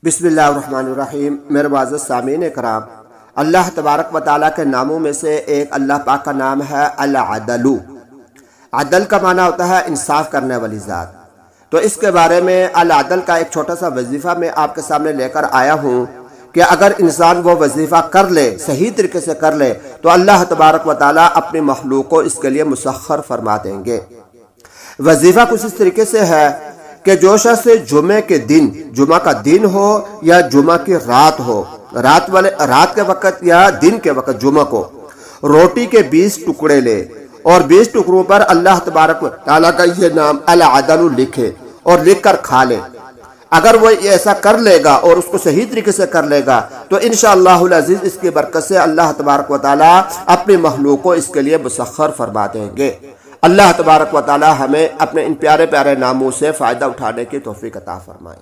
بسم اللہ الرحمن الرحیم۔ میرے معزز سامعین کرام، اللہ تبارک و تعالیٰ کے ناموں میں سے ایک اللہ پاک کا نام ہے العدل۔ عدل کا معنی ہوتا ہے انصاف کرنے والی ذات۔ تو اس کے بارے میں العدل کا ایک چھوٹا سا وظیفہ میں آپ کے سامنے لے کر آیا ہوں کہ اگر انسان وہ وظیفہ کر لے، صحیح طریقے سے کر لے، تو اللہ تبارک و تعالیٰ اپنی مخلوق کو اس کے لیے مسخر فرما دیں گے۔ وظیفہ کچھ اس طریقے سے ہے کہ جو شخص جمعے کے دن، جمعہ کا دن ہو یا جمعہ کی رات ہو، رات کے وقت یا دن کے وقت جمعہ کو روٹی کے 20 ٹکڑے لے اور 20 ٹکڑوں پر اللہ تبارک و تعالیٰ کا یہ نام العدل لکھے اور لکھ کر کھا لے۔ اگر وہ ایسا کر لے گا اور اس کو صحیح طریقے سے کر لے گا تو انشاءاللہ العزیز اس کی برکت سے اللہ تبارک و تعالیٰ اپنی مخلوق کو اس کے لیے مسخر فرما دیں گے۔ اللہ تبارک و تعالیٰ ہمیں اپنے ان پیارے پیارے ناموں سے فائدہ اٹھانے کی توفیق عطا فرمائے۔